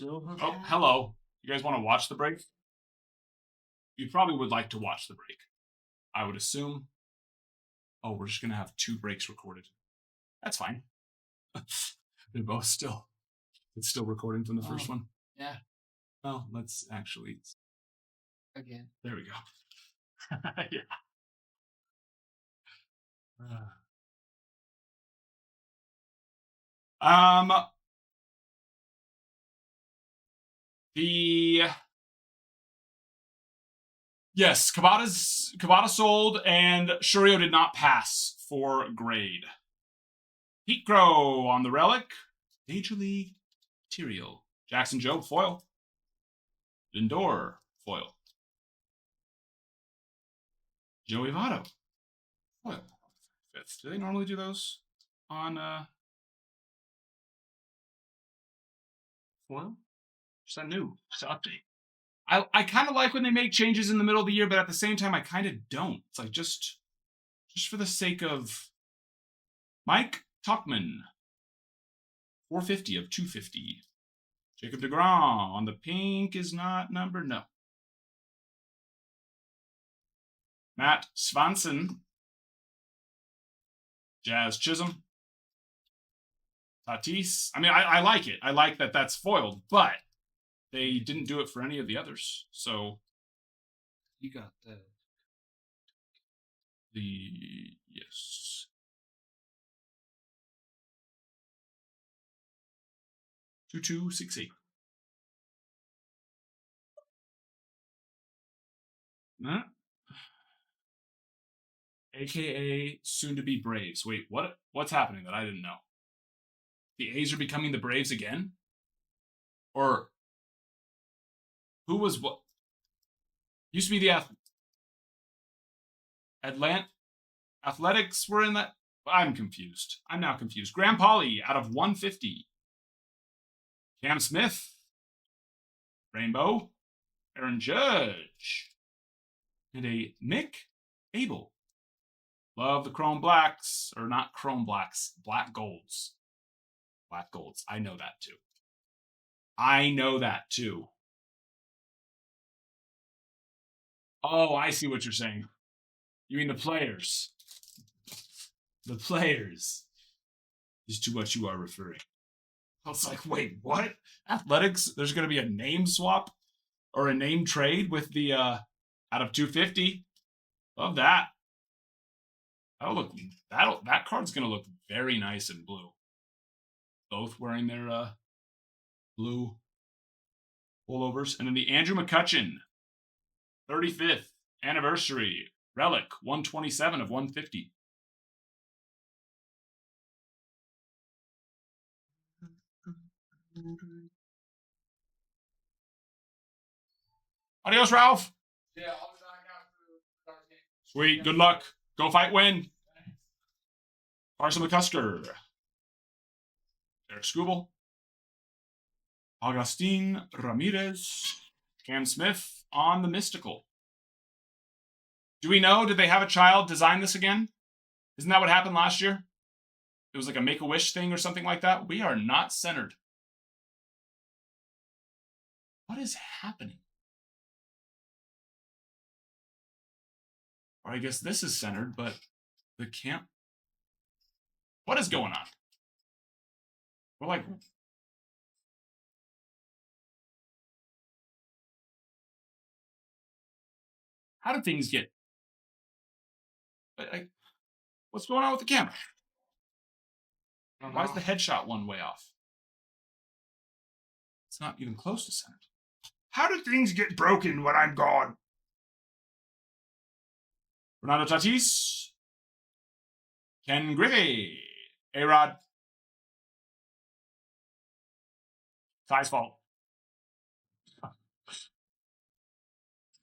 Oh, hello. You guys want to watch the break? You probably would like to watch the break. I would assume. Oh, we're just gonna have 2 breaks recorded. That's fine. They're both still. It's still recording from the first one. Yeah, Well, let's actually. again. There we go. Yeah. Um. The yes, Kabata sold, and Shurio did not pass for grade. Heat Crow on the relic. Major League Material. Jackson Jobe foil. Lindor foil. Joey Votto foil. 5th. Do they normally do those on foil? Just that new. Just update. I kind of like when they make changes in the middle of the year, but at the same time, I kind of don't. It's like just for the sake of Mike Tuckman, 450 of 250. Jacob DeGrom on the pink is not numbered. No. Matt Swanson, Jazz Chisholm, Tatis. I mean, I like it. I like that that's foiled, but they didn't do it for any of the others. So You got yes. 2268. Huh? AKA soon to be Braves. Wait, what's happening that I didn't know? The A's are becoming the Braves again? Or who was what? Used to be the Athletics were in that. I'm confused. I'm now confused. Graham Pauley out of 150. Cam Smith. Rainbow. Aaron Judge. And a Mick Abel. Love the Chrome Blacks. Or not Chrome Blacks. Black Golds. Black Golds. I know that too. I know that too. Oh, I see what you're saying. You mean the players. The players is to what you are referring. I was like, wait, what? Athletics? There's going to be a name swap or a name trade with the out of 250. Love that. That card's going to look very nice in blue. Both wearing their blue pullovers. And then the Andrew McCutchen 35th anniversary relic 127 of 150. Adios, Ralph. Yeah, I'll be back after our game. Sweet. Good luck. Go fight, win. Carson McCusker. Eric Scooble. Augustine Ramirez. Cam Smith on the Mystical. Do we know? Did they have a child design this again? Isn't that what happened last year? It was like a Make-A-Wish thing or something like that. We are not centered. What is happening? Or I guess this is centered, but the camp. What is going on? We're like. How did things get? What's going on with the camera? Why is the headshot one way off? It's not even close to centered. How did things get broken when I'm gone? Fernando Tatis. Ken Griffey. A-Rod. Ty's fault.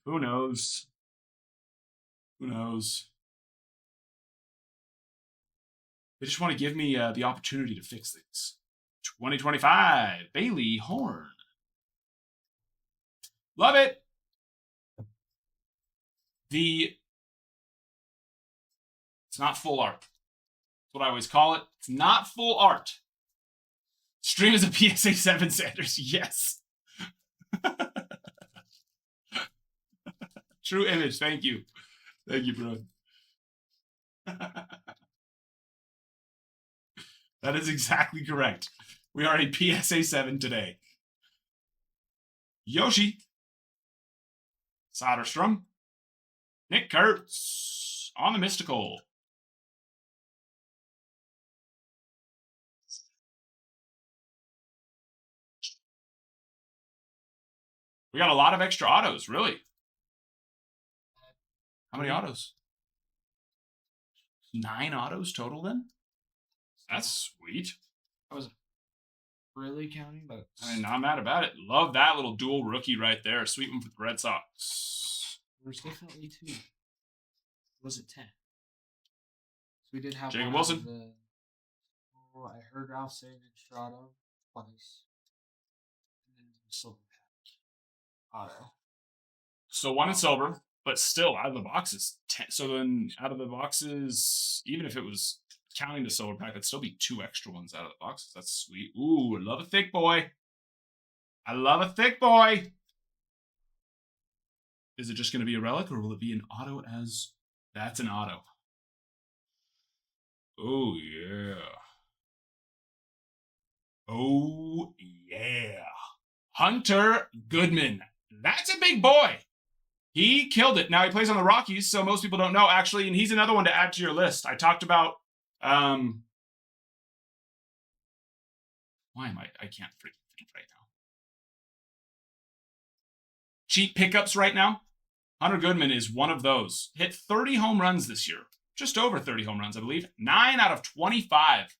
Who knows? Who knows? They just want to give me the opportunity to fix things. 2025, Bailey Horn. Love it. It's not full art. That's what I always call it. It's not full art. Stream is a PSA 7 Sanders. Yes. True image. Thank you. Thank you, bro. That is exactly correct. We are a PSA 7 today. Yoshi. Soderstrom. Nick Kurtz on the Mystical. We got a lot of extra autos, really. How many autos? 9 autos total then? That's sweet. I was really counting, but I'm not mad about it. Love that little dual rookie right there. Sweet one for the Red Sox. there's definitely 2. Was it 10? So we did have Jacob one Wilson. out of the, I heard Ralph say Estrada twice. And then Silver Auto. So 1 in silver, but still out of the boxes. 10. So then out of the boxes, even if it was counting the silver pack, it'd still be 2 extra ones out of the boxes. That's sweet. Ooh, I love a thick boy. I love a thick boy. Is it just going to be a relic, or will it be an auto as... That's an auto. Oh, yeah. Oh, yeah. Hunter Goodman. That's a big boy. He killed it. Now he plays on the Rockies, so most people don't know, actually, and he's another one to add to your list. I talked about... why am I can't freaking think right now. Cheap pickups right now. Hunter Goodman is one of those. Hit 30 home runs this year. Just over 30 home runs, I believe. 9 out of 25.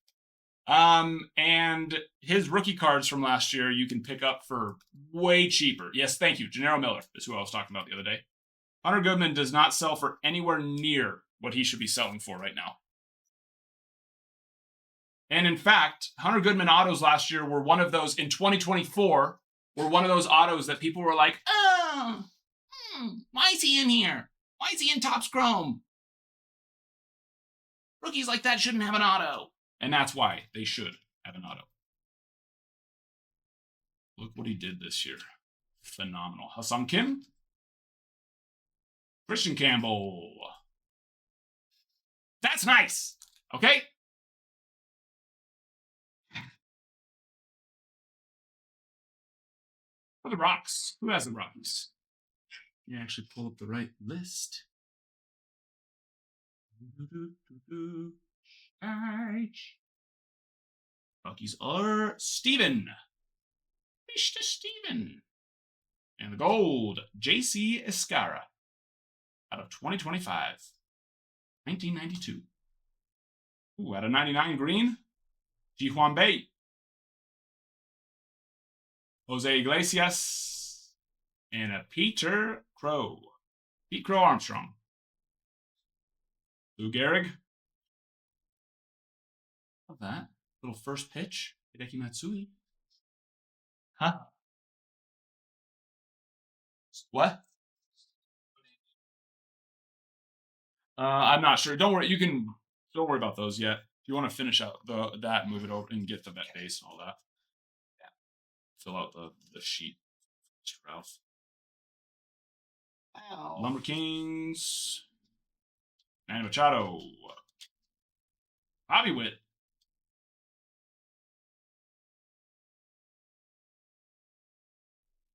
And his rookie cards from last year you can pick up for way cheaper. Yes, thank you. Gennaro Miller is who I was talking about the other day. Hunter Goodman does not sell for anywhere near what he should be selling for right now. And in fact, Hunter Goodman autos last year were one of those, in 2024, were one of those autos that people were like, oh, why is he in here? Why is he in Topps Chrome? Rookies like that shouldn't have an auto. And that's why they should have an auto. Look what he did this year. Phenomenal. Ha-Seong Kim. Christian Campbell. That's nice. Okay? For the Rocks. Who has the Rockies? You actually pull up the right list. Rockies are Steven. Mr. Steven. And the gold, JC Escara. Out of 2025. 1992. Ooh, out of 99 green, Ji-Hwan Bae. Jose Iglesias. And a Peter Crow. Pete Crow Armstrong. Lou Gehrig. Love that. Little first pitch. Hideki Matsui. Huh? What? I'm not sure. Don't worry. Don't worry about those yet. If you want to finish out that, move it over and get the bet base and all that. Yeah. Fill out the sheet. Ralph. Wow. Lumber Kings. Manny Machado. Bobby Witt.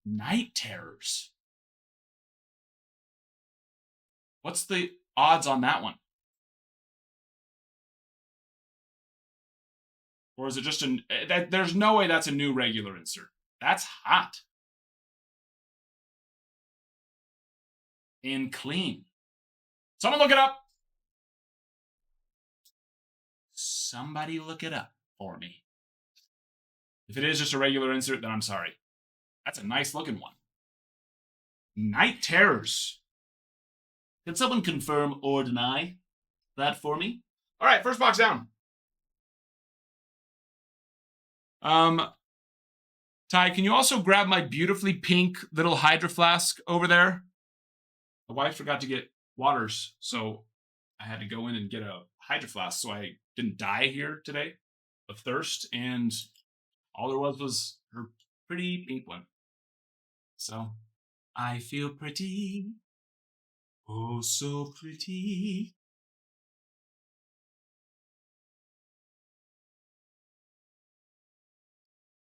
Night Terrors. What's the odds on that one? Or is it just there's no way that's a new regular insert. That's hot. And clean. Someone look it up. Somebody look it up for me. If it is just a regular insert, then I'm sorry. That's a nice looking one. Night Terrors. Can someone confirm or deny that for me? All right, first box down. Ty, can you also grab my beautifully pink little Hydro Flask over there? My wife forgot to get waters, so I had to go in and get a Hydro Flask so I didn't die here today of thirst, and all there was her pretty pink one. So, I feel pretty. Oh, so pretty.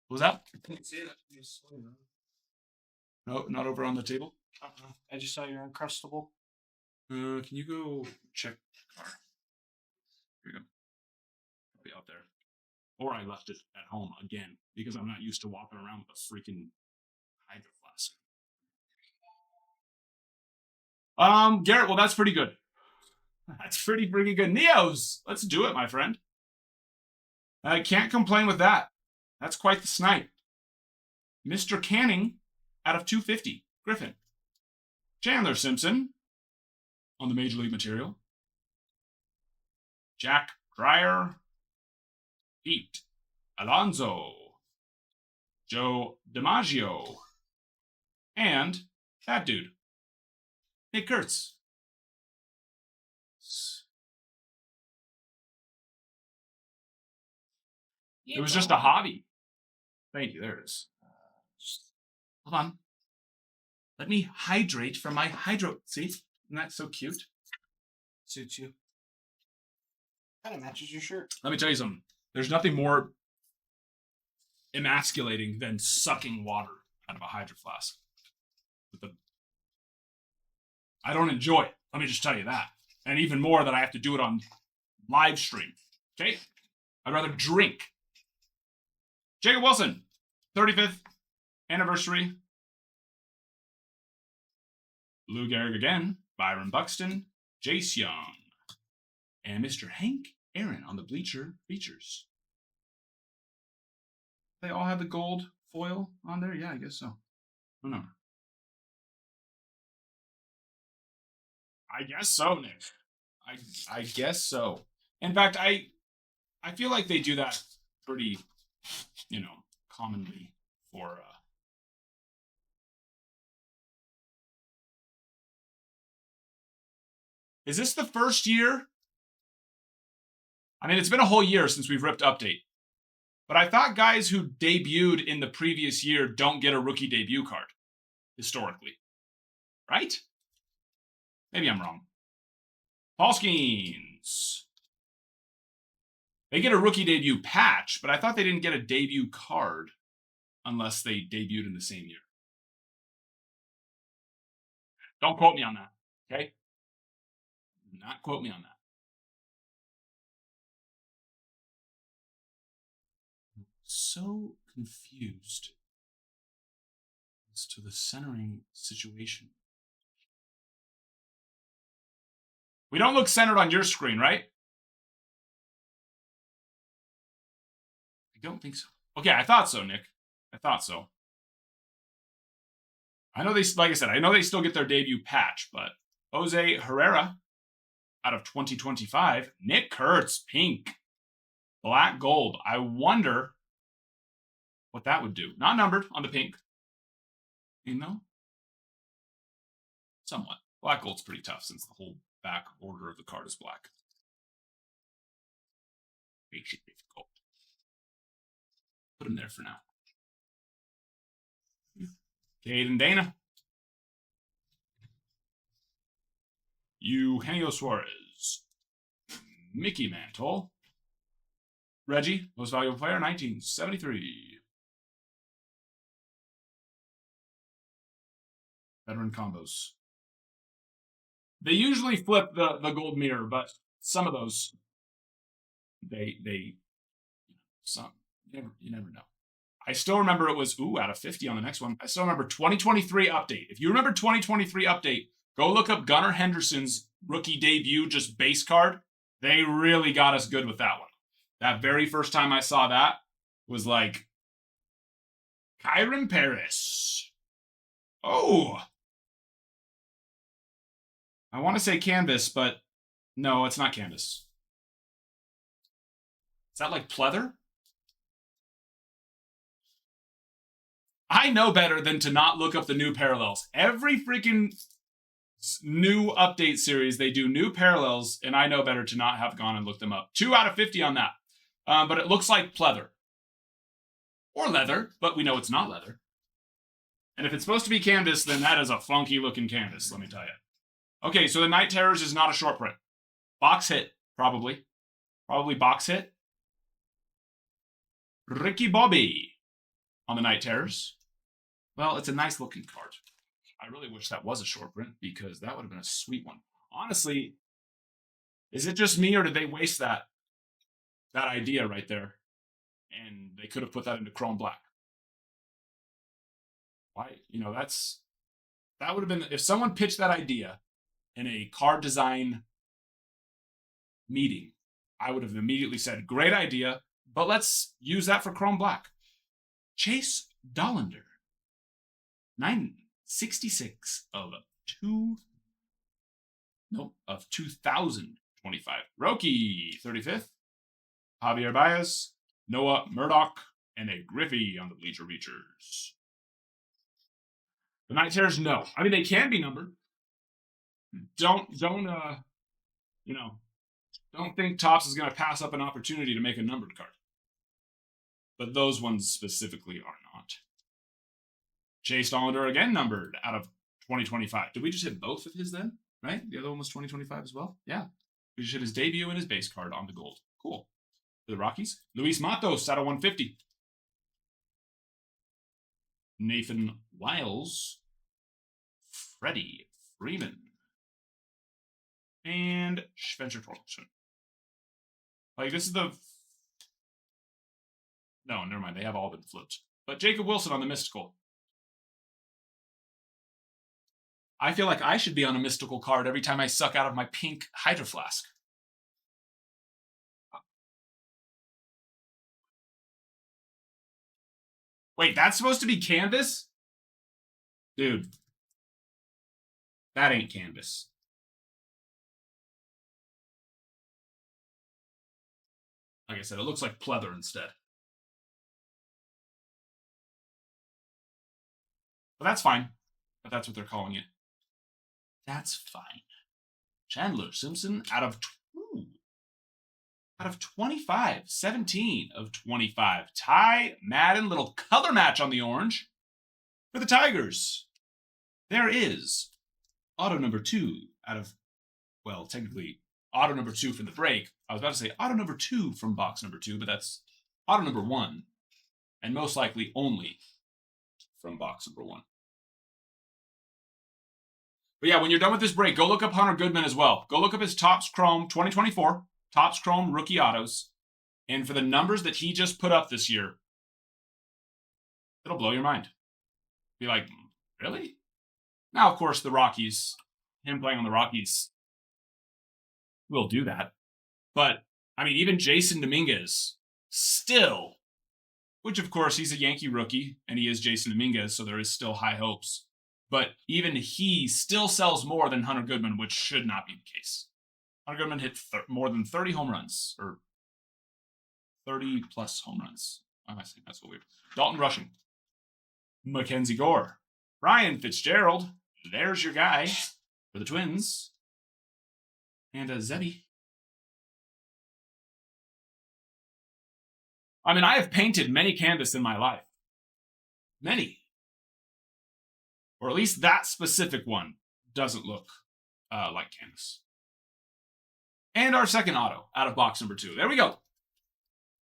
What was that? I can't see that. No, not over on the table. I just saw your Uncrustable. Can you go check the car? Here you go. It'll be out there. Or I left it at home again because I'm not used to walking around with a freaking Hydro Flask. Garrett, well, that's pretty good. That's pretty freaking good. Neos, let's do it, my friend. I can't complain with that. That's quite the snipe. Mr. Canning out of 250. Griffin. Chandler Simpson on the Major League material. Jack Dreyer. Pete Alonso. Joe DiMaggio. And that dude. Nick Kurtz. It was just a hobby. Thank you. There it is. Hold on. Let me hydrate from my hydro. See? Isn't that so cute? Suits you. Kind of matches your shirt. Let me tell you something. There's nothing more emasculating than sucking water out of a Hydro Flask. I don't enjoy it. Let me just tell you that. And even more that I have to do it on live stream. Okay? I'd rather drink. Jacob Wilson, 35th anniversary. Lou Gehrig again. Byron Buxton. Jace Young. And Mr. Hank Aaron on the Bleacher features. They all have the gold foil on there? Yeah, I guess so. Oh, no. I guess so, Nick. I guess so. In fact, I feel like they do that pretty, commonly for Is this the first year? I mean, it's been a whole year since we've ripped Update. But I thought guys who debuted in the previous year don't get a rookie debut card, historically. Right? Maybe I'm wrong. Paul Skeens. They get a rookie debut patch, but I thought they didn't get a debut card unless they debuted in the same year. Don't quote me on that, okay? Do not quote me on that. I'm so confused as to the centering situation. We don't look centered on your screen, right? I don't think so. Okay, I thought so, Nick. I thought so. I know they, like I said, I know they still get their debut patch, but Jose Herrera out of 2025. Nick Kurtz, pink. Black gold. I wonder what that would do. Not numbered on the pink. You know? Somewhat. Black gold's pretty tough since the whole back border of the card is black. Makes it difficult. Put him there for now. Caden Dana. Eugenio Suarez. Mickey Mantle. Reggie, most valuable player, 1973. Veteran combos. They usually flip the gold mirror, but some of those, some, you never know. I still remember it was, out of 50 on the next one. I still remember 2023 update. If you remember 2023 update, go look up Gunnar Henderson's rookie debut, just base card. They really got us good with that one. That very first time I saw that was like, Kyron Paris. Oh. I want to say canvas, but no, it's not canvas. Is that like pleather? I know better than to not look up the new parallels. Every freaking new update series, they do new parallels, and I know better to not have gone and looked them up. 2 out of 50 on that. But it looks like pleather. Or leather, but we know it's not leather. And if it's supposed to be canvas, then that is a funky looking canvas, let me tell you. Okay, so the Night Terrors is not a short print. Box hit, probably. Probably box hit. Ricky Bobby on the Night Terrors. Well, it's a nice looking card. I really wish that was a short print because that would have been a sweet one. Honestly, is it just me or did they waste that idea right there? And they could have put that into chrome black. Why? You know, that would have been, if someone pitched that idea in a card design meeting, I would have immediately said, great idea, but let's use that for chrome black. Chase Dollander. 966 of 2025. Roki, 35th. Javier Baez, Noah Murdoch, and a Griffey on the Bleacher Reachers. The Night Terrors, no. I mean, they can be numbered. Don't think Topps is going to pass up an opportunity to make a numbered card. But those ones specifically are not. Chase Dollander again numbered out of 2025. Did we just hit both of his then? Right? The other one was 2025 as well? Yeah. We just hit his debut and his base card on the gold. Cool. For the Rockies, Luis Matos out of 150. Nathan Wiles. Freddie Freeman. And Spencer Torkelson. Like, this is the... No, never mind. They have all been flipped. But Jacob Wilson on the Mystical. I feel like I should be on a Mystical card every time I suck out of my pink Hydro Flask. Wait, that's supposed to be canvas? Dude. That ain't canvas. Like I said, it looks like pleather instead. But that's fine. But that's what they're calling it. That's fine. Chandler Simpson out of 25. 17 of 25. Ty Madden, little color match on the orange. For the Tigers, there is auto number 2 out of, well, technically auto number 2 from the break. I was about to say auto number 2 from box number 2, but that's auto number 1. And most likely only from box number 1. But yeah, when you're done with this break, go look up Hunter Goodman as well. Go look up his Topps Chrome 2024, Topps Chrome rookie autos. And for the numbers that he just put up this year, it'll blow your mind. Be like, really? Now, of course, the Rockies, him playing on the Rockies, will do that. But, I mean, even Jason Dominguez, still, which of course he's a Yankee rookie, and he is Jason Dominguez, so there is still high hopes. But even he still sells more than Hunter Goodman, which should not be the case. Hunter Goodman hit more than 30 home runs, or 30 plus home runs. I think that's what weird. Dalton Rushing. Mackenzie Gore. Ryan Fitzgerald. There's your guy for the Twins. And Zebby. I mean, I have painted many canvas in my life. Many. Or at least that specific one doesn't look like canvas. And our second auto out of box number 2. There we go.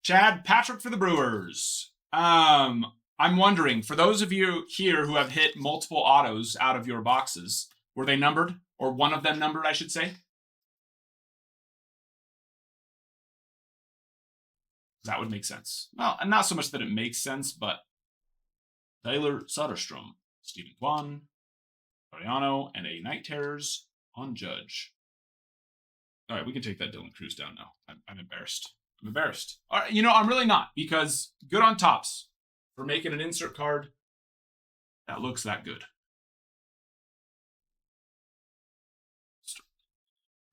Chad Patrick for the Brewers. I'm wondering, for those of you here who have hit multiple autos out of your boxes, were they numbered? Or one of them numbered, I should say? That would make sense. Well, and not so much that it makes sense, but Taylor Soderstrom, Stephen Kwan, Mariano, and a Night Terrors on Judge. All right, we can take that Dylan Cruz down now. I'm embarrassed. I'm embarrassed. All right, I'm really not, because good on Topps for making an insert card that looks that good.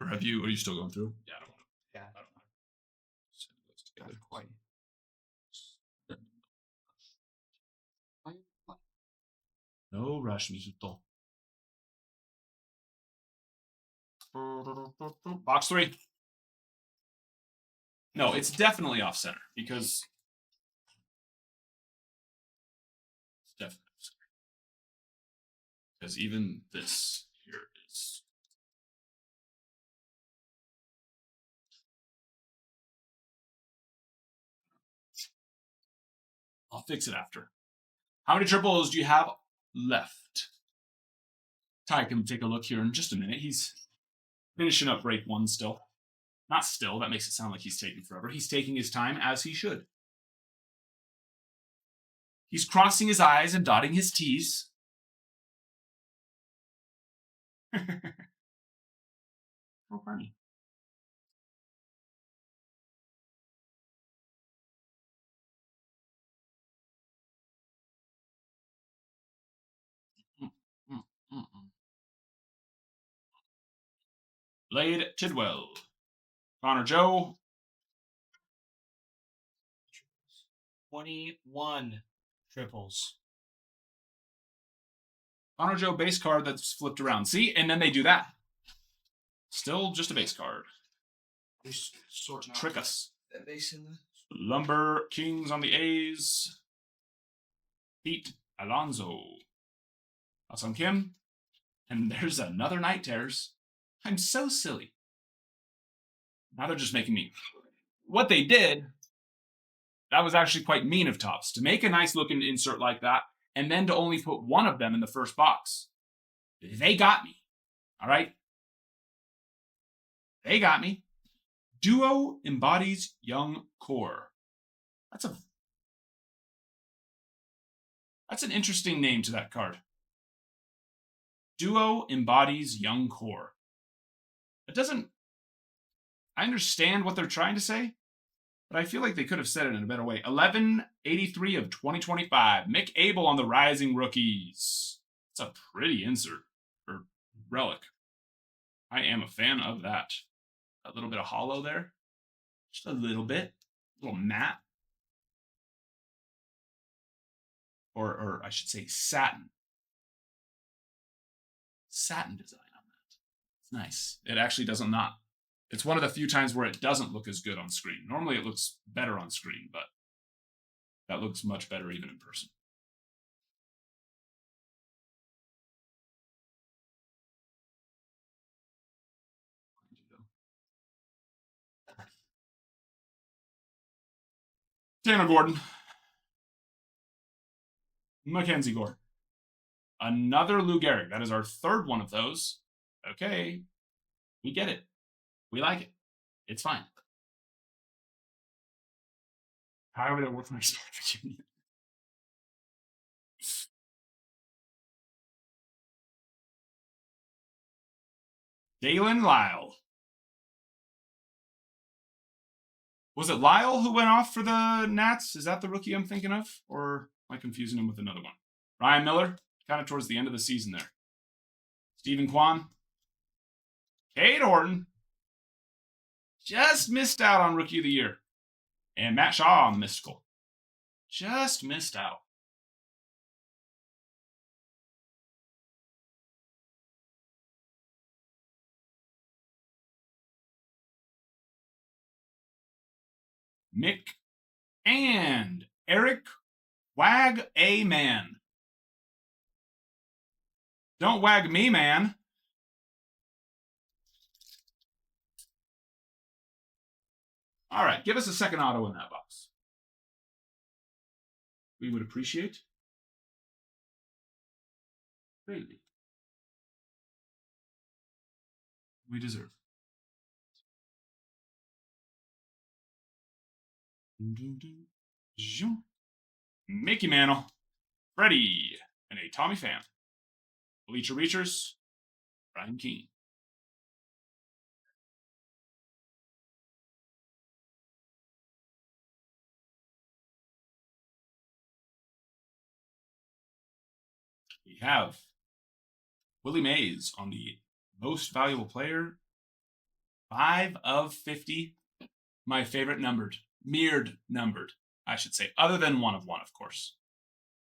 Or are you still going through? Yeah, I don't want to. Yeah. I don't know. Send those together. Quite. No rush, mijito. Box 3. No, it's definitely off center because it's definitely off center. Because even this here is... I'll fix it after. How many triples do you have left? Ty can take a look here in just a minute. He's finishing up break 1 still. Not still, that makes it sound like he's taking forever. He's taking his time as he should. He's crossing his I's and dotting his T's. Oh, funny. Blade Tidwell. Connor Joe. 21 triples. Connor Joe base card that's flipped around. See? And then they do that. Still just a base card. Trick us. That base in the... Lumber Kings on the A's. Pete Alonso. Awesome Kim. And there's another Night Terrors. I'm so silly. Now they're just making me... What they did, that was actually quite mean of Topps. To make a nice looking insert like that, and then to only put one of them in the first box. They got me. All right? They got me. Duo embodies young core. That's an interesting name to that card. Duo embodies young core. It doesn't... I understand what they're trying to say, but I feel like they could have said it in a better way. 1183 of 2025. Mick Abel on the Rising Rookies. It's a pretty insert, or relic. I am a fan of that. A little bit of hollow there. Just a little bit. A little matte. Or I should say satin. Satin design on that. It's nice. It actually doesn't not. It's one of the few times where it doesn't look as good on screen. Normally it looks better on screen, but that looks much better even in person. Tanner Gordon. Mackenzie Gore. Another Lou Gehrig. That is our third one of those. Okay. We get it. We like it. It's fine. How would it work for my Spark Union? Dalen Lyle. Was it Lyle who went off for the Nats? Is that the rookie I'm thinking of? Or am I confusing him with another one? Ryan Miller, kind of towards the end of the season there. Stephen Kwan. Cade Horton. Just missed out on Rookie of the Year. And Matt Shaw on the Mystical. Just missed out. Mick and Eric Wag A Man. Don't wag me, man. All right, give us a second auto in that box. We would appreciate greatly. We deserve. Mickey Mantle, Freddie, and a Tommy Pham. Bleacher Reachers, Brian Keane. We have Willie Mays on the most valuable player. 5 of 50. My favorite numbered, mirrored numbered, I should say, other than 1 of 1, of course,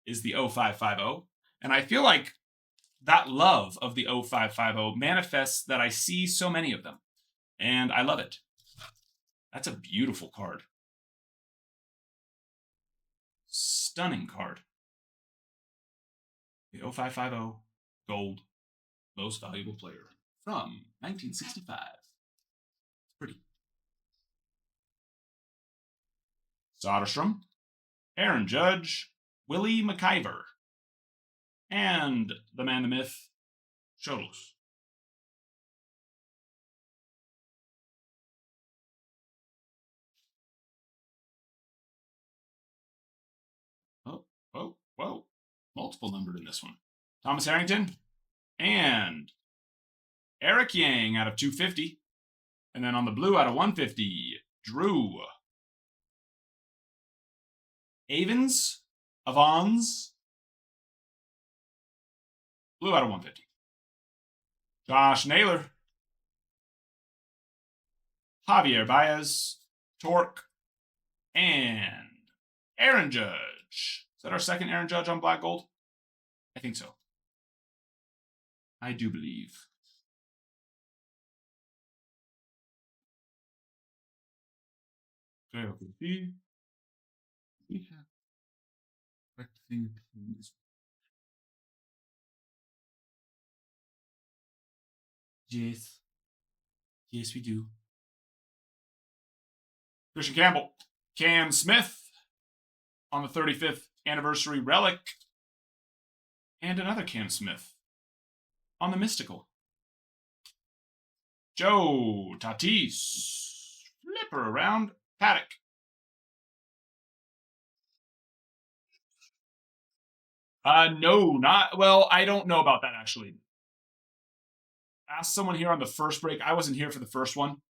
is the 0550. And I feel like that love of the 0550 manifests that I see so many of them. And I love it. That's a beautiful card. Stunning card. The 0550 Gold. Most valuable player from 1965. Pretty. Soderstrom, Aaron Judge, Willie McIver, and the man, the myth, Cholos. Oh, whoa. Multiple numbered in this one. Thomas Harrington and Eric Yang out of 250. And then on the blue out of 150, Drew Avons, blue out of 150. Josh Naylor, Javier Baez, Torque, and Aaron Judge. Is that our second Aaron Judge on Black Gold? I think so. I do believe. Okay. We have correct thing. Yes. Yes, we do. Christian Campbell. Cam Smith on the 35th anniversary relic. And another Cam Smith on the mystical. Joe Tatis. Flipper around. Paddock. No, not well. I don't know about that actually. Ask someone here on the first break. I wasn't here for the first one.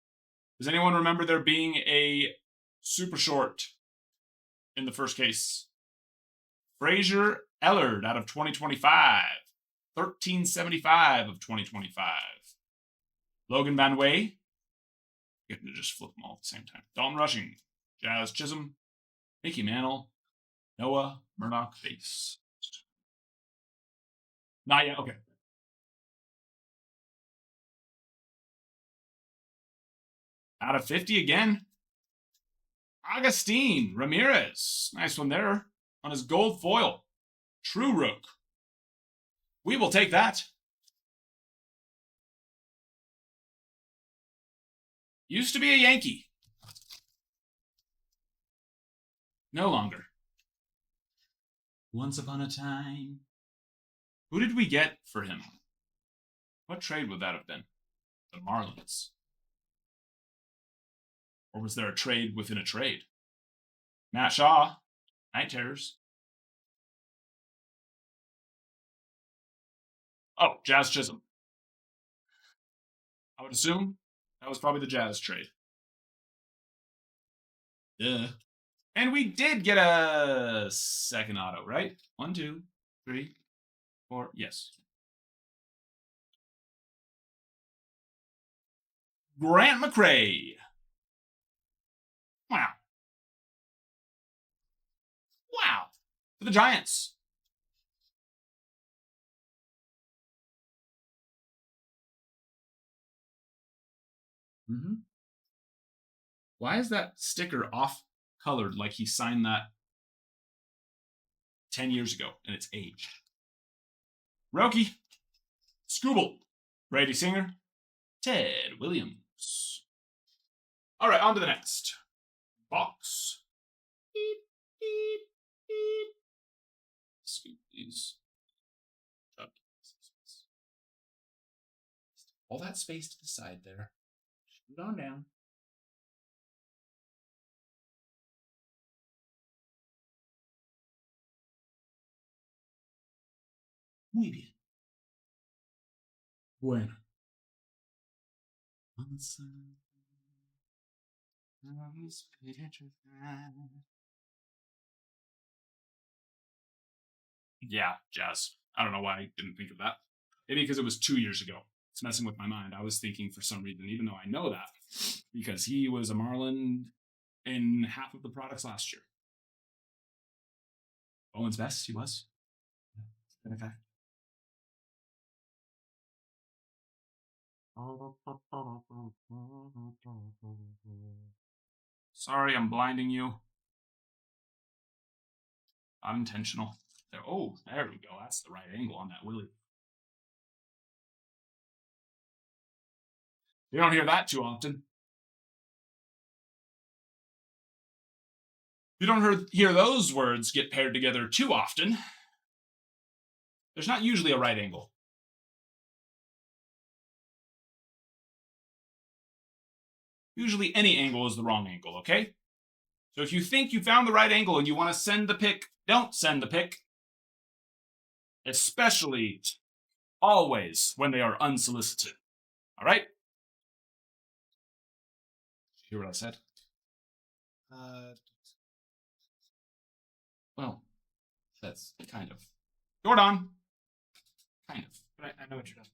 Does anyone remember there being a super short in the first case? Frazier Ellard out of 2025. 1375 of 2025. Logan Van Way. Getting to just flip them all at the same time. Dalton Rushing. Jazz Chisholm. Mickey Mantle. Noah Murdoch Base. Not yet. Okay. Out of 50 again. Agustin Ramirez. Nice one there on his gold foil. True Rook. We will take that. Used to be a Yankee. No longer. Once upon a time. Who did we get for him? What trade would that have been? The Marlins. Or was there a trade within a trade? Matt Shaw, Night Terrors. Oh, Jazz Chisholm. I would assume that was probably the Jazz trade. Yeah. And we did get a second auto, right? 1, 2, 3, 4. Yes. Grant McRae. Wow. For the Giants. Why is that sticker off colored like he signed that 10 years ago and it's aged? Roki. Scooble. Brady Singer. Ted Williams. All right, on to the next box. Beep, beep, beep. Scoop these. All that space to the side there. Shoot on down. Muy bien. Bueno. Yeah, Jazz. I don't know why I didn't think of that. Maybe because it was 2 years ago. It's messing with my mind. I was thinking for some reason, even though I know that, because he was a Marlin in half of the products last year. Owen's best, he was. Okay. Sorry, I'm blinding you. Unintentional. There, oh, there we go. That's the right angle on that Willie. You don't hear that too often. You don't hear those words get paired together too often. There's not usually a right angle. Usually any angle is the wrong angle, okay? So if you think you found the right angle and you want to send the pick, don't send the pick. Especially always when they are unsolicited. All right? Hear what I said? Well, that's kind of. Jordan. Kind of. I know what you're doing.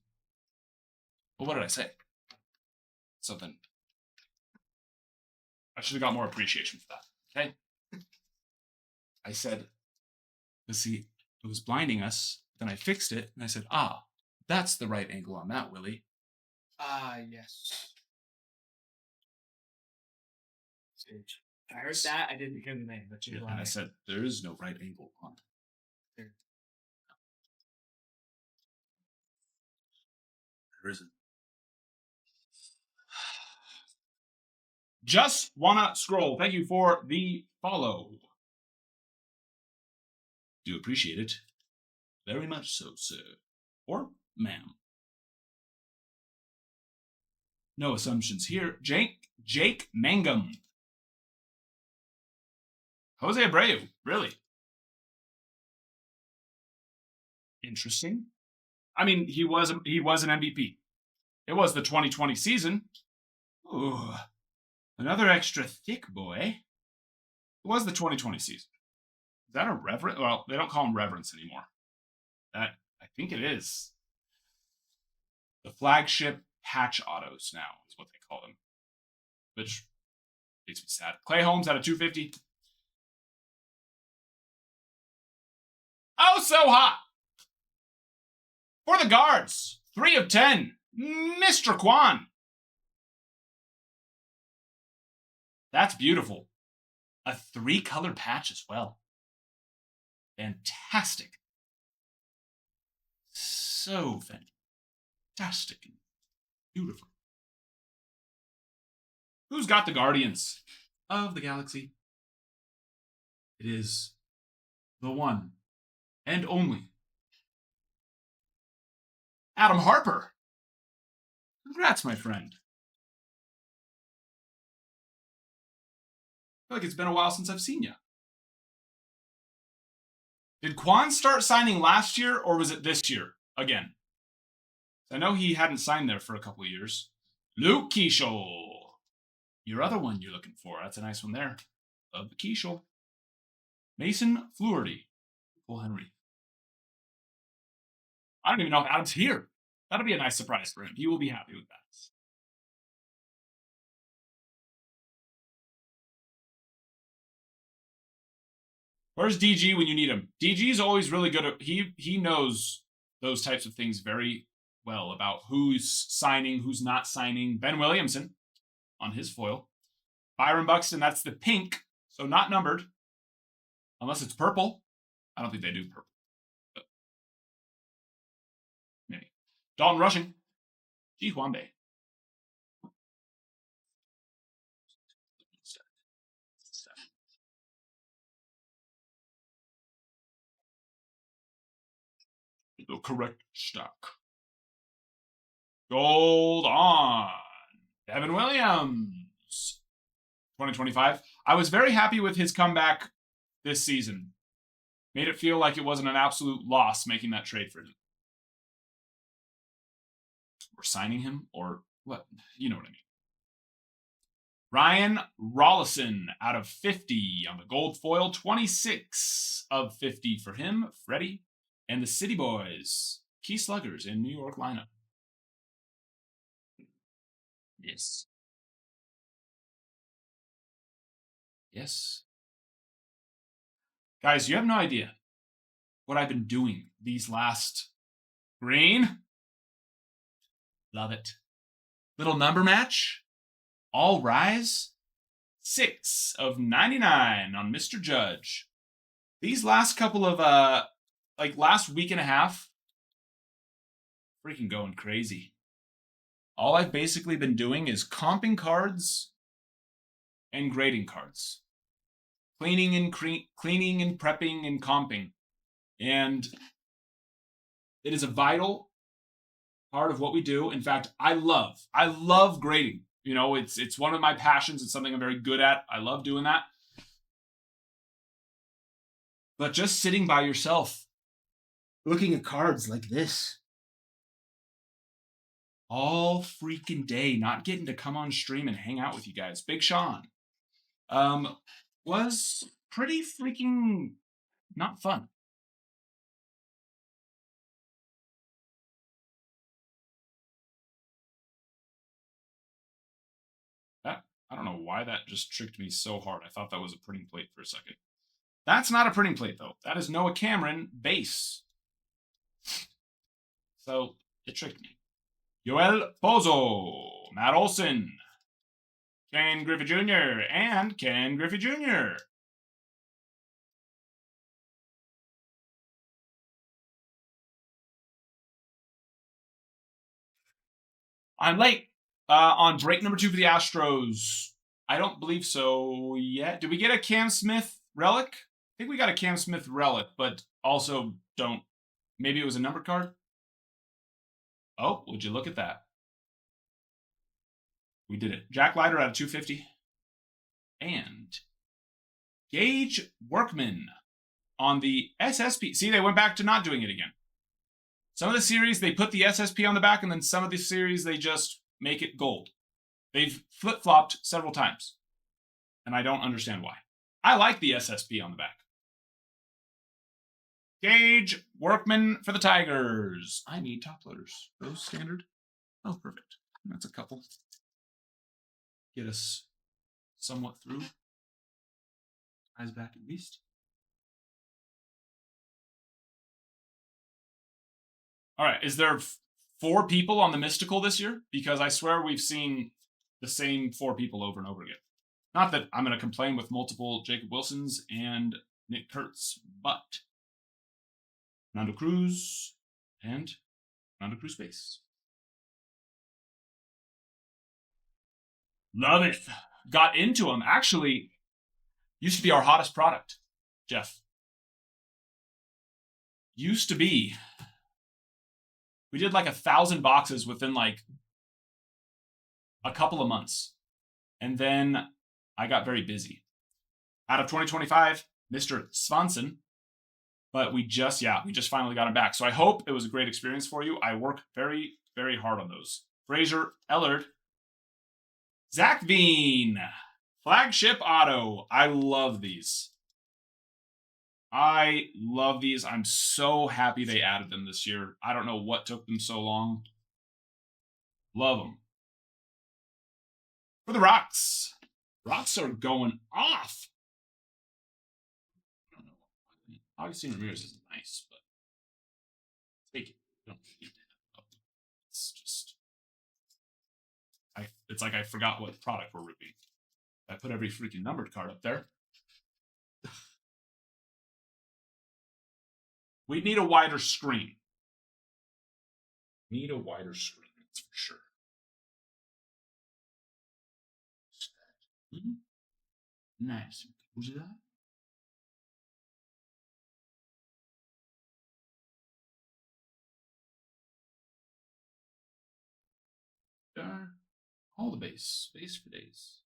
Well, what did I say? Something. I should have got more appreciation for that. Okay? I said, let's see, it was blinding us. Then I fixed it, and I said, that's the right angle on that, Willie. Yes. I heard that. I didn't hear the name, but you. And I said, there is no right angle on it. There isn't. Just wanna scroll. Thank you for the follow. Do appreciate it. Very much so, sir. Or ma'am. No assumptions here. Jake Mangum. Jose Abreu, really? Interesting. I mean, he was an MVP. It was the 2020 season. Ooh, another extra thick boy. It was the 2020 season. Is that a reverence? Well, they don't call him reverence anymore. That I think it is. The flagship patch autos now is what they call them, which makes me sad. Clay Holmes at a 250. Oh, so hot. For the guards, 3 of 10. Mr. Kwan. That's beautiful. A 3-color patch as well. Fantastic. So fantastic and beautiful. Who's got the Guardians of the Galaxy? It is the one and only Adam Harper. Congrats, my friend. I feel like it's been a while since I've seen you. Did Kwan start signing last year, or was it this year again? I know he hadn't signed there for a couple of years. Luke Keeschel. Your other one you're looking for. That's a nice one there. Love the Keeschel. Mason Fluharty. Cole Henry. I don't even know if Adam's here. That'll be a nice surprise for him. He will be happy with that. Where's DG when you need him? DG is always really good at he knows those types of things very well about who's signing, who's not signing. Ben Williamson on his foil. Byron Buxton, that's the pink, so not numbered. Unless it's purple. I don't think they do purple. But maybe. Dalton Rushing. Ji Hwanbae. The correct stock. Gold on. Devin Williams. 2025. I was very happy with his comeback this season. Made it feel like it wasn't an absolute loss making that trade for him. Or signing him, or what? You know what I mean. Ryan Rollison out of 50 on the gold foil. 26 of 50 for him. Freddie. And the City Boys. Key Sluggers in New York lineup. Yes. Yes. Guys, you have no idea what I've been doing these last green. Love it. Little number match. All rise. 6 of 99 on Mr. Judge. These last couple of, last week and a half, freaking going crazy. all I've basically been doing is comping cards and grading cards. Cleaning and prepping and comping. And it is a vital part of what we do. In fact, I love grading. You know, it's one of my passions. It's something I'm very good at. I love doing that. But just sitting by yourself, looking at cards like this, all freaking day, not getting to come on stream and hang out with you guys. Big Sean. Was pretty freaking not fun. I don't know why that just tricked me so hard. I thought that was a printing plate for a second. That's not a printing plate, though. That is Noah Cameron base. So it tricked me. Yoel Pozo, Matt Olson, Ken Griffey Jr., and Ken Griffey Jr. I'm late on break number 2 for the Astros. I don't believe so yet. Did we get a Cam Smith relic? I think we got a Cam Smith relic, but also don't. Maybe it was a number card? Oh, would you look at that? We did it. Jack Leiter out of 250. And Gage Workman on the SSP. See, they went back to not doing it again. Some of the series, they put the SSP on the back, and then some of the series, they just make it gold. They've flip-flopped several times, and I don't understand why. I like the SSP on the back. Gage Workman for the Tigers. I need top loaders. Those standard? Oh, perfect. That's a couple. Get us somewhat through. Eyes back at least. All right. Is there 4 people on the Mystical this year? Because I swear we've seen the same 4 people over and over again. Not that I'm going to complain with multiple Jacob Wilsons and Nick Kurtz, but Nando Cruz and Nando Cruz base. Love it. Got into him. Actually, used to be our hottest product, Jeff. Used to be. We did like 1,000 boxes within like a couple of months. And then I got very busy. Out of 2025, Mr. Swanson. But we just finally got him back. So I hope it was a great experience for you. I work very, very hard on those. Fraser Ellard. Zach Veen. Flagship Auto. I love these. I'm so happy they added them this year. I don't know what took them so long. Love them. For the Rocks. Rocks are going off. I don't know. Augustine Ramirez is nice, but take it. You don't need it. It's just... it's like I forgot what product we're ripping. I put every freaking numbered card up there. We need a wider screen. Need a wider screen, that's for sure. Nice. Who's that? All the base for days.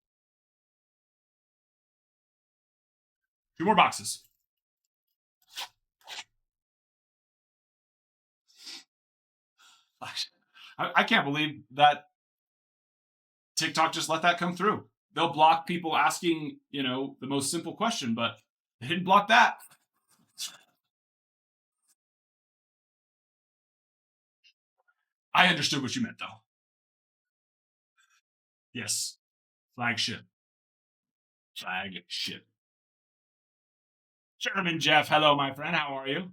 2 more boxes. I can't believe that TikTok just let that come through. They'll block people asking, the most simple question, but they didn't block that. I understood what you meant, though. Yes. Flagship. Sherman Jeff, hello, my friend. How are you?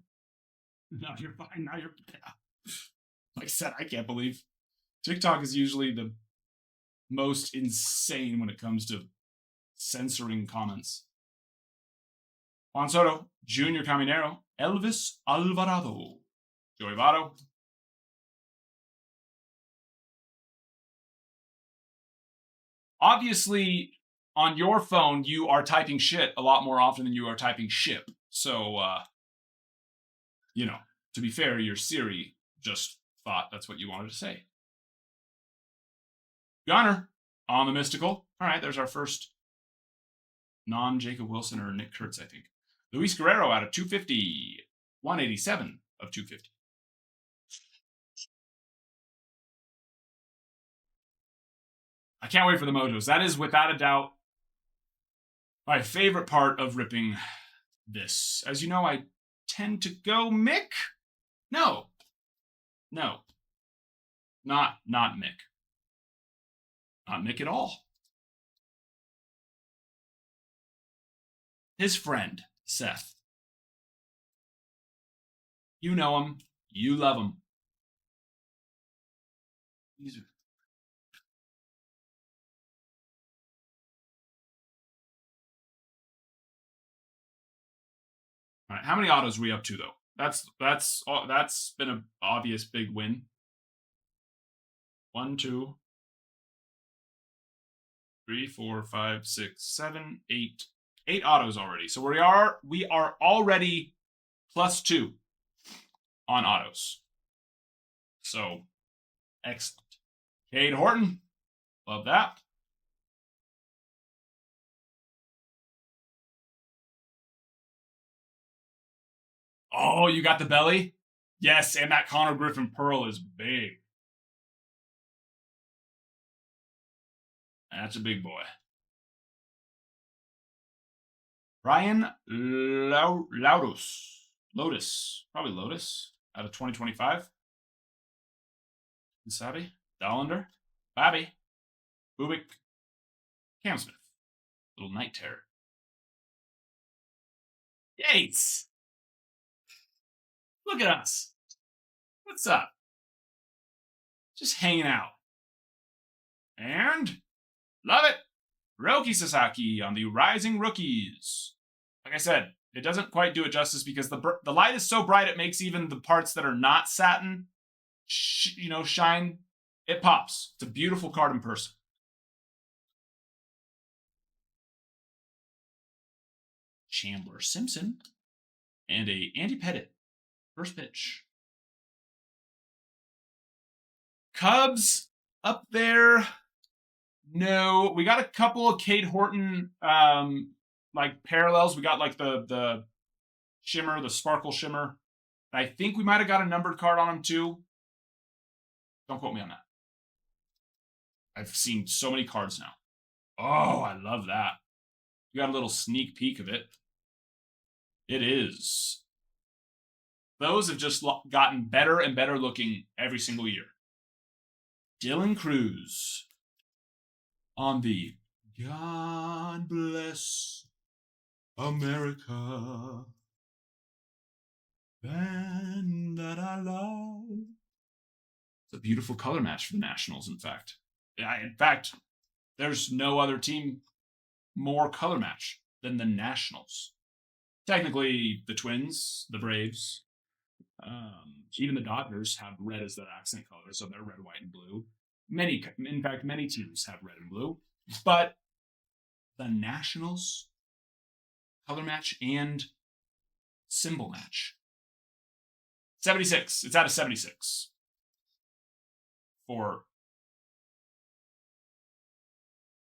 No, you're fine. Now you're... Like I said, I can't believe TikTok is usually the most insane when it comes to censoring comments. Juan Soto, Junior Caminero, Elvis Alvarado, Joey Votto, obviously, on your phone, you are typing shit a lot more often than you are typing ship. So, to be fair, your Siri just thought that's what you wanted to say. Gunner on the mystical. All right, there's our first non-Jacob Wilson or Nick Kurtz, I think. Luis Guerrero out of 250. 187 of 250. I can't wait for the Mojos. That is, without a doubt, my favorite part of ripping this. As you know, I tend to go Mick. No. Not Mick. Not Mick at all. His friend, Seth. You know him. You love him. These are... All right, how many autos are we up to though? That's been an obvious big win. 1, 2, 3, 4, 5, 6, 7, 8. 8 autos already. So we are already +2 on autos. So excellent. Cade Horton. Love that. Oh, you got the belly? Yes, and that Connor Griffin Pearl is big. That's a big boy. Ryan Lotus, probably Lotus, out of 2025. Sabi, Dollander, Bobby, Bubik, Cam Smith, little Night Terror. Yates! Look at us. What's up? Just hanging out. And love it. Roki Sasaki on the Rising Rookies. Like I said, it doesn't quite do it justice because the light is so bright it makes even the parts that are not satin, shine. It pops. It's a beautiful card in person. Chandler Simpson and a Andy Pettit. First pitch. Cubs up there. No, we got a couple of Cade Horton parallels. We got like the shimmer, the sparkle shimmer. I think we might have got a numbered card on him too. Don't quote me on that. I've seen so many cards now. Oh, I love that. You got a little sneak peek of it. It is. Those have just gotten better and better looking every single year. Dylan Cruz on the God Bless America band that I love. It's a beautiful color match for the Nationals, in fact. In fact, there's no other team more color match than the Nationals. Technically, the Twins, the Braves, even the Dodgers have red as their accent color, so they're red, white, and blue. Many teams have red and blue, but the Nationals color match and symbol match. 76. It's out of 76.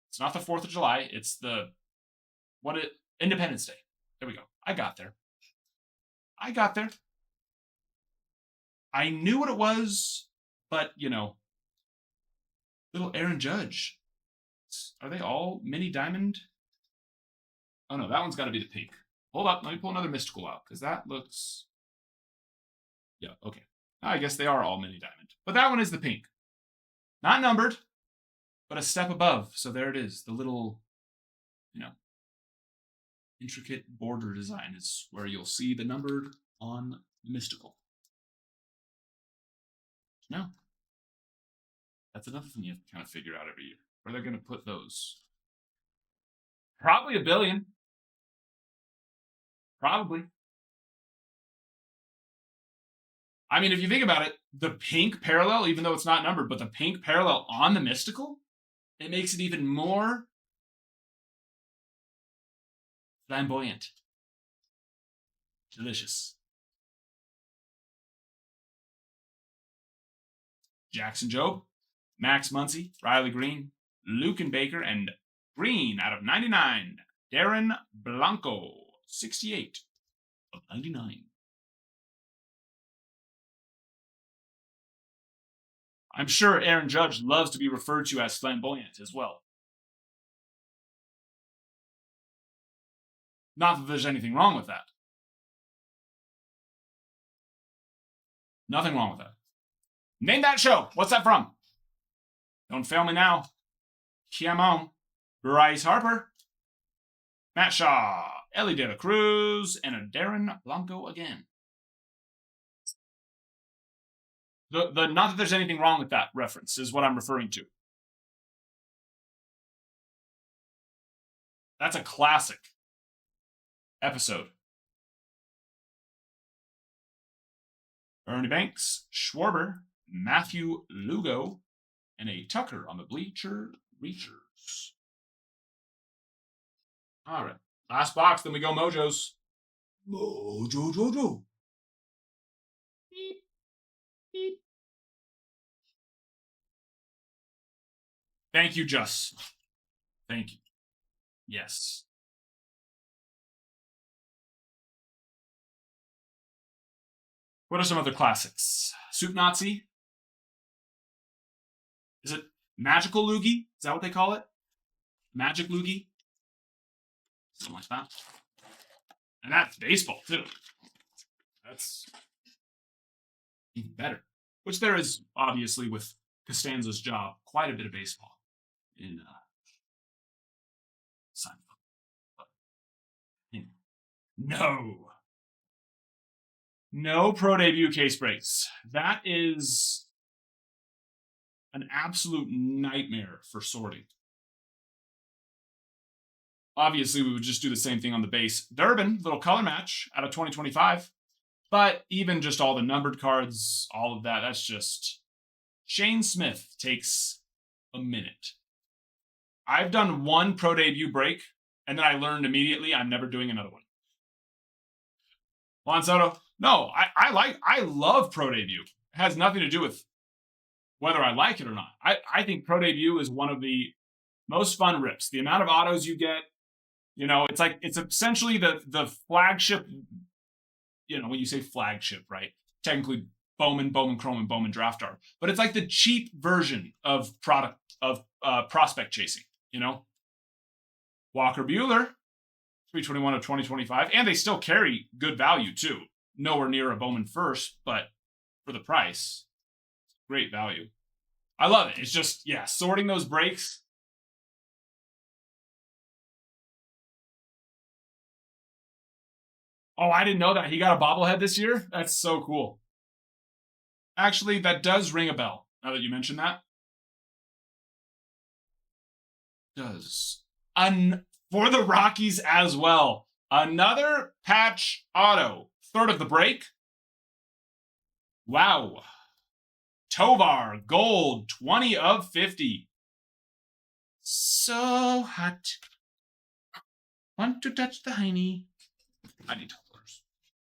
It's not the 4th of July. It's Independence Day. There we go. I got there. I knew what it was, but, little Aaron Judge. Are they all mini diamond? Oh, no, that one's got to be the pink. Hold up. Let me pull another mystical out, because that looks... Yeah, okay. I guess they are all mini diamond. But that one is the pink. Not numbered, but a step above. So there it is. The little, intricate border design is where you'll see the numbered on mystical. No. That's another thing you have to kind of figure out every year. Where they're going to put those. Probably $1 billion. Probably. I mean, if you think about it, the pink parallel, even though it's not numbered, but the pink parallel on the mystical, it makes it even more flamboyant. Delicious. Jackson Jobe, Max Muncy, Riley Green, Luken Baker, and Green out of 99. Darren Blanco, 68 of 99. I'm sure Aaron Judge loves to be referred to as flamboyant as well. Not that there's anything wrong with that. Nothing wrong with that. Name that show. What's that from? Don't fail me now. Kiamon, Bryce Harper, Matt Shaw, Ellie De La Cruz, and a Darren Blanco again. The not that there's anything wrong with that reference is what I'm referring to. That's a classic episode. Ernie Banks, Schwarber, Matthew Lugo, and a Tucker on the Bleacher Reachers. All right. Last box, then we go Mojos. Mojo. Beep. Beep. Thank you, Just. Thank you. Yes. What are some other classics? Soup Nazi? Is it Magical Loogie? Is that what they call it? Magic Loogie? Something like that. And that's baseball, too. That's even better. Which there is, obviously, with Costanza's job, quite a bit of baseball in Seinfeld. No. No pro debut case breaks. That is an absolute nightmare for sorting. Obviously, we would just do the same thing on the base. Durbin, little color match out of 2025. But even just all the numbered cards, all of that, that's just... Shane Smith takes a minute. I've done one pro debut break, and then I learned immediately I'm never doing another one. Juan Soto, no, I love pro debut. It has nothing to do with whether I like it or not. I think pro debut is one of the most fun rips. The amount of autos you get, you know, it's essentially the flagship, you know, when you say flagship, right? Technically Bowman, Chrome, and Bowman Draft Art. But it's like the cheap version of prospect chasing, you know? Walker Buehler, 321 of 2025, and they still carry good value too. Nowhere near a Bowman first, but for the price, great value. I love it. It's just, yeah, sorting those breaks. Oh, I didn't know that. He got a bobblehead this year? That's so cool. Actually, that does ring a bell, now that you mention that. Does. For the Rockies as well. Another patch auto. Third of the break. Wow. Tovar, gold, 20 of 50. So hot. Want to touch the hiney. I need top loaders.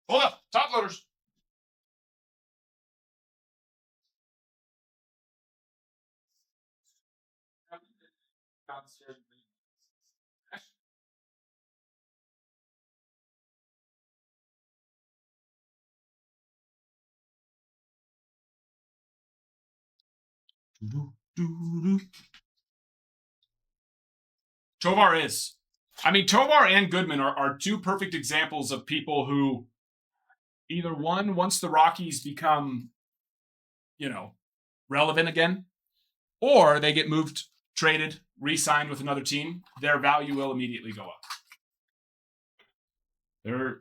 Hold up, top loaders. Tovar is. I mean, Tovar and Goodman are two perfect examples of people who either one, once the Rockies become, you know, relevant again, or they get moved, traded, re-signed with another team, their value will immediately go up. They're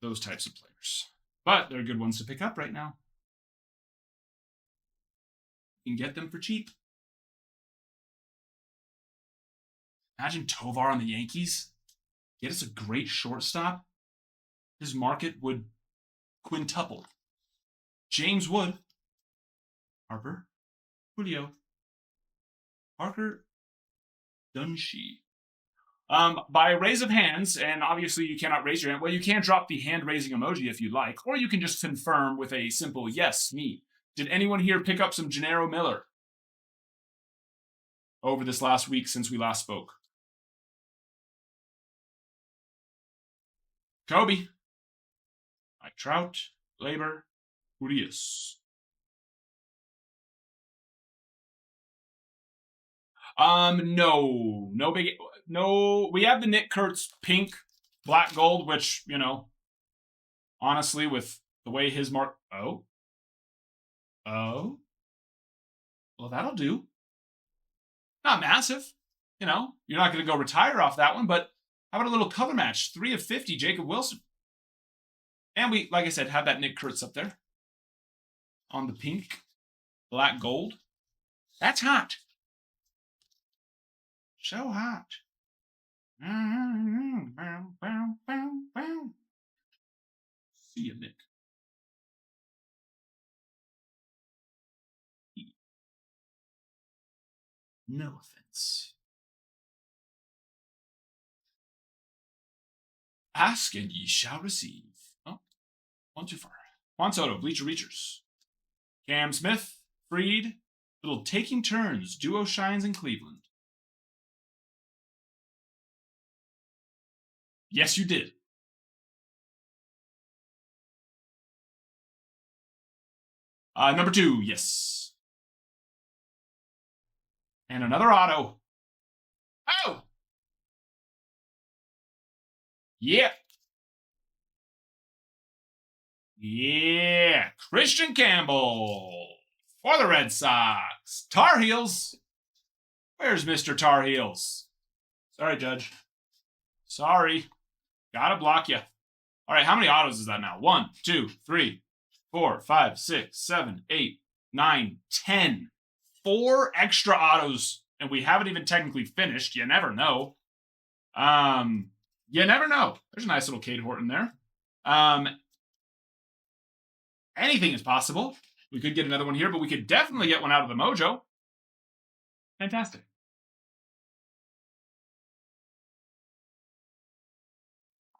those types of players. But they're good ones to pick up right now. You can get them for cheap. Imagine Tovar on the Yankees. Get us a great shortstop. His market would quintuple. James Wood. Harper. Julio. Parker. Dunshee. By raise of hands, and obviously you cannot raise your hand. Well, you can drop the hand raising emoji if you like, or you can just confirm with a simple yes, me. Did anyone here pick up some Gennaro Miller over this last week since we last spoke? Kobe. Mike Trout. Labor. Urias. No big, no. We have the Nick Kurtz pink, black gold, which, you know, honestly, with the way his oh, well, that'll do. Not massive, you know. You're not going to go retire off that one, but how about a little color match? 3 of 50, Jacob Wilson. And we, like I said, have that Nick Kurtz up there on the pink, black gold. That's hot. So hot. See you, Nick. No offense. Ask and ye shall receive. Oh, one too far. Juan Soto, Bleacher Reachers. Cam Smith, Freed, little taking turns, duo shines in Cleveland. Yes, you did. Number 2, yes. And another auto. Oh! Yeah. Yeah. Christian Campbell for the Red Sox. Tar Heels. Where's Mr. Tar Heels? Sorry, Judge. Sorry. Gotta block you. All right, how many autos is that now? 1, 2, 3, 4, 5, 6, 7, 8, 9, 10. 4 extra autos, and we haven't even technically finished. You never know. You never know. There's a nice little Cade Horton there. Anything is possible. We could get another one here, but we could definitely get one out of the Mojo. Fantastic.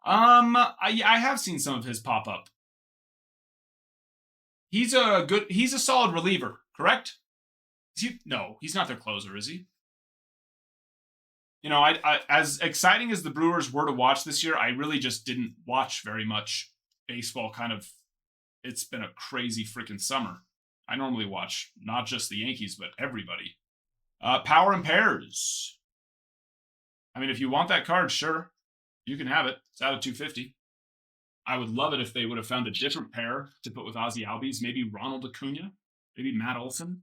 I have seen some of his pop up. He's a solid reliever, correct? No, he's not their closer, is he? You know, I as exciting as the Brewers were to watch this year, I really just didn't watch very much baseball. It's been a crazy freaking summer. I normally watch not just the Yankees, but everybody. Power and pairs. I mean, if you want that card, sure, you can have it. It's out of 250. I would love it if they would have found a different pair to put with Ozzy Albies. Maybe Ronald Acuna, maybe Matt Olson.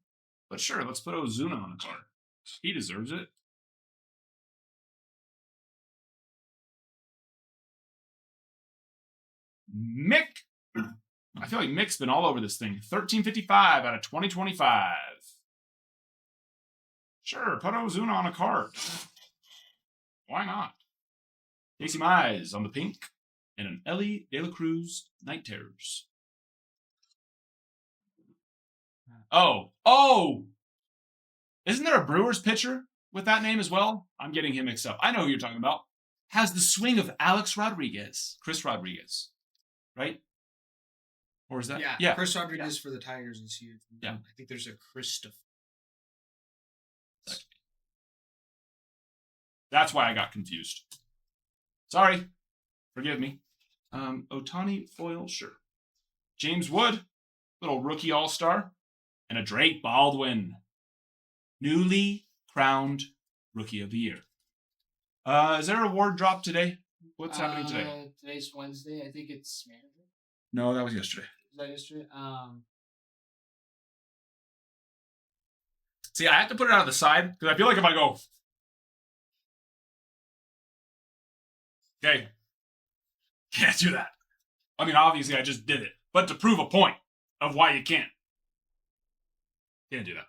But sure, let's put Ozuna on the card. He deserves it. Mick. I feel like Mick's been all over this thing. 1355 out of 2025. Sure, put Ozuna on a card. Why not? Casey Mize on the pink. And an Ellie De La Cruz Night Terrors. Oh! Isn't there a Brewers pitcher with that name as well? I'm getting him mixed up. I know who you're talking about. Has the swing of Alex Rodriguez. Chris Rodriguez. Right? Or is that? Yeah. Chris Rodriguez for the Tigers this year. Yeah. I think there's a Christopher. That's why I got confused. Sorry. Forgive me. Ohtani foil, sure. James Wood, little rookie all-star. And a Drake Baldwin. Newly crowned Rookie of the Year. Is there a award drop today? What's happening today? Today's Wednesday. I think it's manager. No, that was yesterday. Is that yesterday? See, I have to put it out of the side because I feel like if I go, okay, can't do that. I mean, obviously I just did it, but to prove a point of why you can't do that.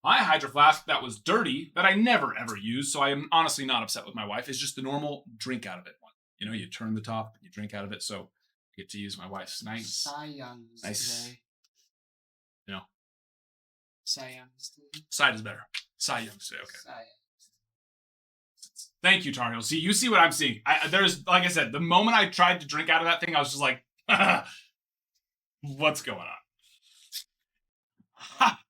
My Hydro Flask that was dirty, that I never ever use, so I am honestly not upset with my wife, is just the normal drink out of it one. You know, you turn the top, you drink out of it, so I get to use my wife's nice. Cy Young's nice. Today. You know. Cy Young. Side is better. Cy Young today, okay. Cy Young. Thank you, Tar Heel. See, you see what I'm seeing. There's, like I said, the moment I tried to drink out of that thing, I was just like, what's going on? Ha!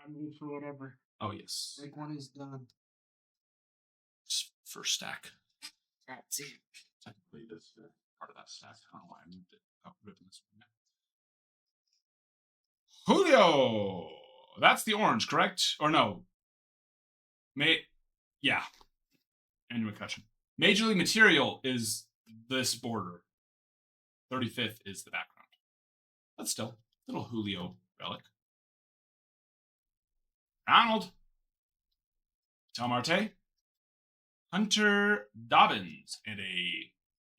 I'm ready for whatever. Oh, yes. Like one is done. First stack. That's it. Technically, this part of that stack. I don't know why I moved it. Oh, ripping this one. Julio! That's the orange, correct? Or no? Yeah. Andrew McCutcheon. Major League Material is this border. 35th is the background. But still, little Julio relic. Ronald. Tel Marte. Hunter Dobbins. And a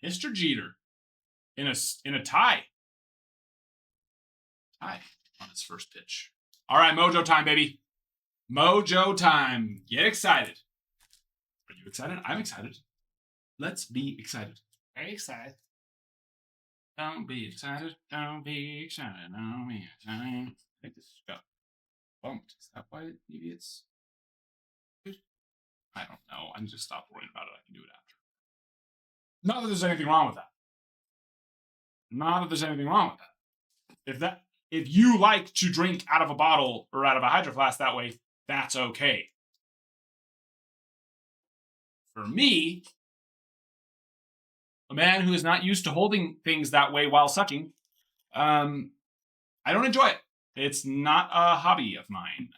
Mr. Jeter in a tie. Tie on his first pitch. All right, Mojo time, baby. Mojo time. Get excited. Are you excited? I'm excited. Let's be excited. Very excited. Don't be excited. Don't be excited. Don't be excited. I think this got bumped. Is that why maybe it's good? I don't know. I'm just stop worrying about it. I can do it after. Not that there's anything wrong with that. Not that there's anything wrong with that. If you like to drink out of a bottle or out of a hydro flask that way, that's okay. For me, a man who is not used to holding things that way while sucking, I don't enjoy it. It's not a hobby of mine.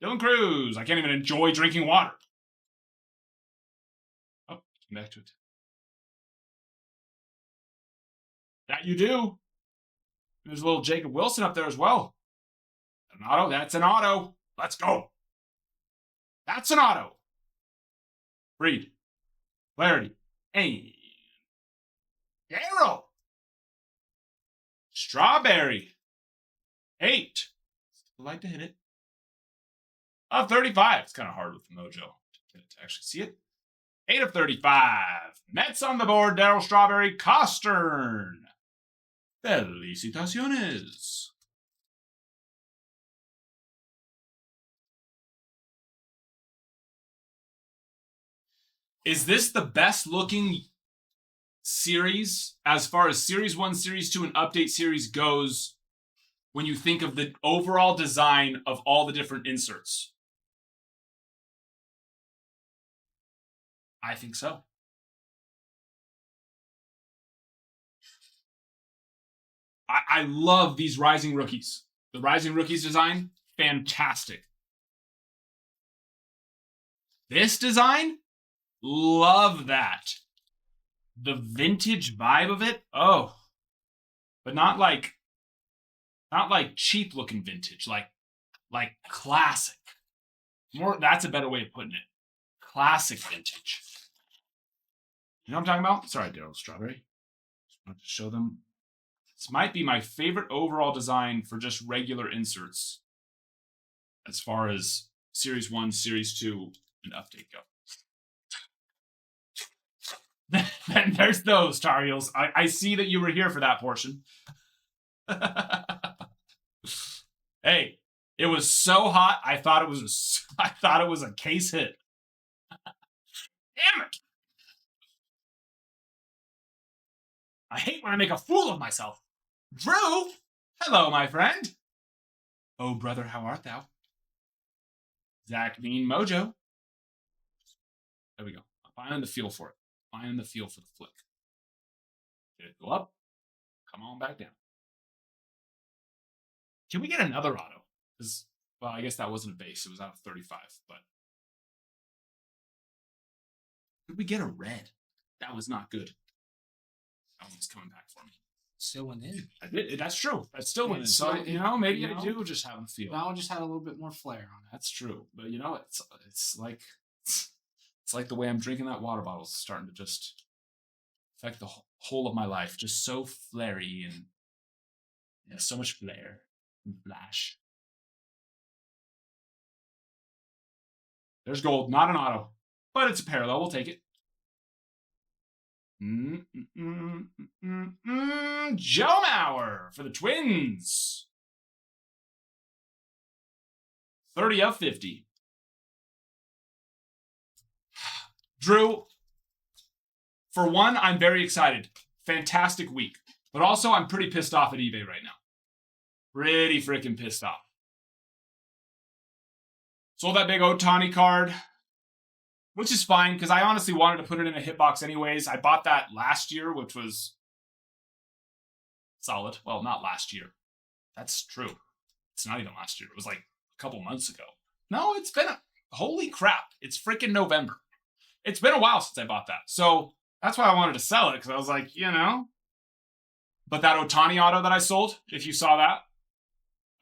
Dylan Cruz, I can't even enjoy drinking water. Oh, came back to it. That you do. There's a little Jacob Wilson up there as well. An auto, that's an auto. Let's go. That's an auto. Breed. Clarity. And Arrow. Strawberry. 8. Still like to hit it. 35. It's kind of hard with the mojo to actually see it. 8 of 35. Mets on the board. Darryl Strawberry. Costern. Felicitaciones. Is this the best looking series as far as Series 1, Series 2, and Update Series goes when you think of the overall design of all the different inserts? I think so. I love these Rising Rookies. The Rising Rookies design, fantastic. This design, love that. The vintage vibe of it, oh. But not like cheap looking vintage, like classic. More, that's a better way of putting it. Classic vintage. You know what I'm talking about? Sorry, Darryl Strawberry. Just wanted to show them. This might be my favorite overall design for just regular inserts as far as Series 1, Series 2, and Update go. Then there's those, Tar Heels. I see that you were here for that portion. Hey, it was so hot, I thought it was a case hit. Damn it! I hate when I make a fool of myself. Drew! Hello, my friend. Oh, brother, how art thou? Zach Bean Mojo. There we go. I'm finding the feel for it. Finding the feel for the flick. Did it go up? Come on back down. Can we get another auto? Because, well, I guess that wasn't a base. It was out of 35, but. Could we get a red? That was not good. That one's coming back for me. Still went in. I did. That's true. That still went in. So, So, maybe I do just have a feel. That one just had a little bit more flair on it. That's true. But, it's like the way I'm drinking that water bottle is starting to just affect the whole of my life. Just so flary and so much flair and flash. There's gold. Not an auto. But it's a parallel. We'll take it. Joe Mauer for the Twins. 30 of 50. Drew, for one, I'm very excited. Fantastic week. But also, I'm pretty pissed off at eBay right now. Pretty freaking pissed off. Sold that big Ohtani card, which is fine because I honestly wanted to put it in a hitbox anyways. I bought that last year, which was solid. Well, not last year. That's true. It's not even last year. It was like a couple months ago. No, it's been holy crap. It's freaking November. It's been a while since I bought that. So that's why I wanted to sell it because I was like, you know. But that Ohtani auto that I sold, if you saw that,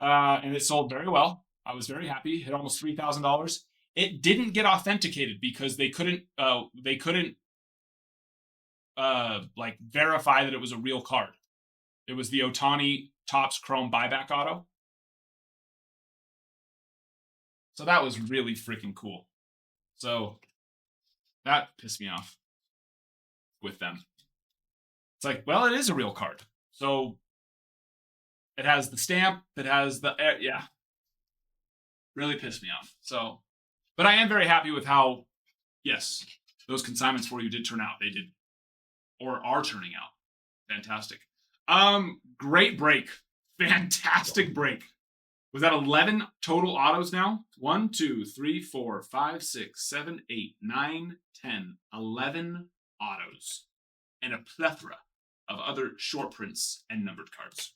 and it sold very well. I was very happy. Hit almost $3,000. It didn't get authenticated because they couldn't like verify that it was a real card. It was the Ohtani Topps Chrome buyback auto. So that was really freaking cool. So that pissed me off with them. It's like, well, it is a real card. So it has the stamp. It has the, yeah. Really pissed me off. So, but I am very happy with how, yes, those consignments for you did turn out. They did, or are turning out. Fantastic. Great break. Fantastic break. Was that 11 total autos now? 1, 2, 3, 4, 5, 6, 7, 8, 9, 10, 11 autos. And a plethora of other short prints and numbered cards.